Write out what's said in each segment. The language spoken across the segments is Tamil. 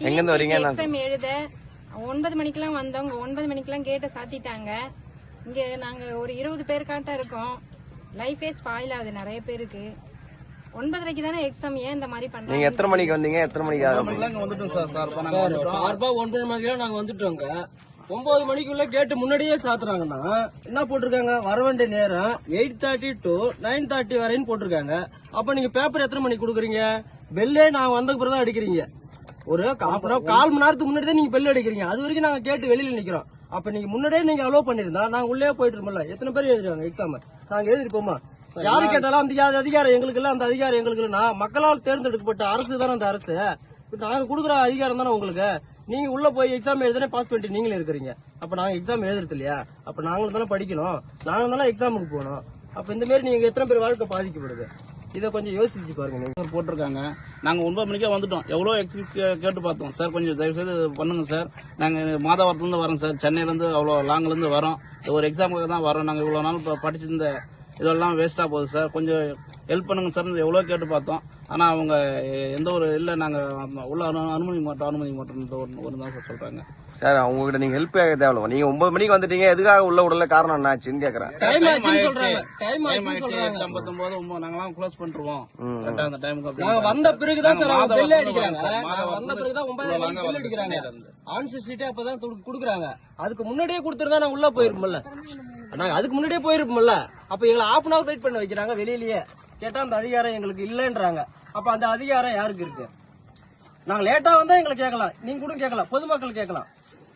எங்க இருந்து வரீங்க? எக்ஸாம் எழுத 9 மணிக்கெல்லாம் வந்தவங்க 9 மணிக்கெல்லாம் கேட்ட சாத்திட்டாங்க. இங்க நாங்க ஒரு 20 பேர் காட்டா இருக்கோம். லைஃபே ஸ்பாயில் ஆகுது நிறைய பேருக்கு. 9:30க்கு தானே எக்ஸாம், ஏன் இந்த மாதிரி பண்றாங்க? நீங்க எத்தனை மணிக்கு வந்தீங்க? எத்தனை மணிக்கு வந்துட்டோம் சார். சார்பா 9 மணிக்கு நாங்க வந்துட்டோங்க. 9 மணிக்குள்ள கேட்டு முன்னாடியே சாத்துறாங்கன்னா என்ன போட்டிருக்காங்க? வர வேண்டிய நேரம் 8:30 to 9:30 வரைன்னு போட்டிருக்காங்க. அப்ப நீங்க பேப்பர் எத்தனை மணிக்கு கொடுக்குறீங்க? பெல்லே நான் வந்த பிறகு தான் அடிக்கிறீங்க. ஒரு 1/4 மணி நேரத்துக்கு முன்னாடி தான் நீங்க பெல் அடிக்கிறீங்க. அது வரைக்கும் நாங்க கேட்டு வெளியில நிக்கிறோம். அப்ப நீங்க முன்னாடியே நீங்க அலோவ் பண்ணிருந்தா நாங்க உள்ளே போயிட்டு இருப்போம்ல. எத்தனை பேர் எழுதுறாங்க எக்ஸாம்? நாங்க எழுதிருப்போமா? யாரு கேட்டாலும் அந்த அதிகாரம் எங்களுக்கு இல்ல, அந்த அதிகாரம் எங்களுக்கு இல்ல. மக்களால் தேர்ந்தெடுக்கப்பட்ட அரசு தானே அந்த அரசு. நாங்க கொடுக்குற அதிகாரம் தானே உங்களுக்கு. நீங்க உள்ள போய் எக்ஸாம் எழுதுனே பாஸ் பண்ணிட்டு நீங்களே இருக்கிறீங்க. அப்ப நாங்க எக்ஸாம் எழுதுறது இல்லையா? அப்ப நாங்களும் தானே படிக்கணும், நாங்களும் தானே எக்ஸாமுக்கு போகணும். அப்ப இந்த மாதிரி நீங்க எத்தனை பேர் வாழ்க்கை பாதிக்கப்படுது? இதை கொஞ்சம் யோசிச்சு பாருங்க. நீங்க போட்டிருக்காங்க. நாங்க 9 மணிக்கே வந்துட்டோம். எவ்வளவு எக்ஸ்கியூஸ் கேட்டு பார்த்தோம். சார் கொஞ்சம் தயவு செய்து பண்ணுங்க சார், நாங்க மாதவரத்துல இருந்து வரோம் சார், சென்னையில இருந்து அவ்வளவு லாங்ல இருந்து வரோம், ஒரு எக்ஸாமுக்கு தான் வரோம். நாங்க இவ்வளவு நாள் படிச்சிருந்த இதெல்லாம் வேஸ்டா போகுது சார், கொஞ்சம் ஹெல்ப் பண்ணுங்க சார் எவ்வளவு கேட்டு பார்த்தோம். ஆனா அவங்க எந்த ஒரு இல்ல, நாங்க உள்ள அனுமதிக்க மாட்டோம் ஒரு தான் சார் சொல்றாங்க. சார் உங்ககிட்ட நீங்க ஹெல்ப் கேட்க தேவையில்ல. நீங்க 9 மணிக்கு வந்துட்டீங்க, எதுக்காக உள்ள விடல, காரணம் என்னாச்சுன்னு கேக்குறேன். டைம் ஆச்சுன்னு சொல்றாங்க. டைம் ஆச்சுன்னு சொல்றாங்க. 59 நாங்கலாம் க்ளோஸ் பண்ணிடுவோம். அந்த டைமுக்கு நாங்க வந்த பிறகுதான் சார் அவங்க பெல் அடிக்கிறாங்க. வந்த பிறகுதான் 9 மணிக்கு பெல் அடிக்கிறாங்க. ஆன்சர் ஷீட்டே அப்பதான் குடுக்குறாங்க. அதுக்கு முன்னாடியே கொடுத்துருந்தா நாங்க உள்ள போயிருப்போம்ல. நாங்க அதுக்கு முன்னாடியே போயிருப்போம்ல. அப்ப எங்களை ½ hour வெயிட் பண்ண வைக்கிறாங்க வெளியிலேயே. கேட்டா அந்த அதிகாரம் எங்களுக்கு இல்லன்றாங்க. அப்ப அந்த அதிகாரம் யாருக்கு இருக்கு? நாங்க லேட்டா வந்தா எங்களை கேட்கலாம், நீங்க கூட கேட்கலாம், பொதுமக்கள் கேட்கலாம்.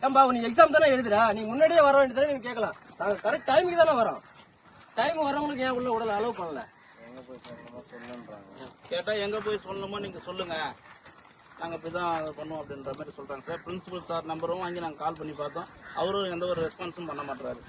ஏன்பா நீ எக்ஸாம் தானே எழுதுறா, நீ முன்னாடியே வர வேண்டியதானே நீங்க கேட்கலாம். நாங்க கரெக்ட் டைமுக்கு தானே வரோம். டைம் வரவங்களுக்கு ஏன் உள்ள உடல் அலோவ் பண்ணல? கேட்டா எங்க போய் சொல்லணுமோ நீங்க சொல்லுங்க, நாங்க இப்படிதான் பண்ணுவோம் அப்படின்ற மாதிரி சொல்றாங்க சார். பிரின்சிபல் சார் நம்பரும் வாங்கி நாங்க கால் பண்ணி பார்த்தோம், அவரும் எந்த ஒரு ரெஸ்பான்ஸும் பண்ண மாட்டாரு.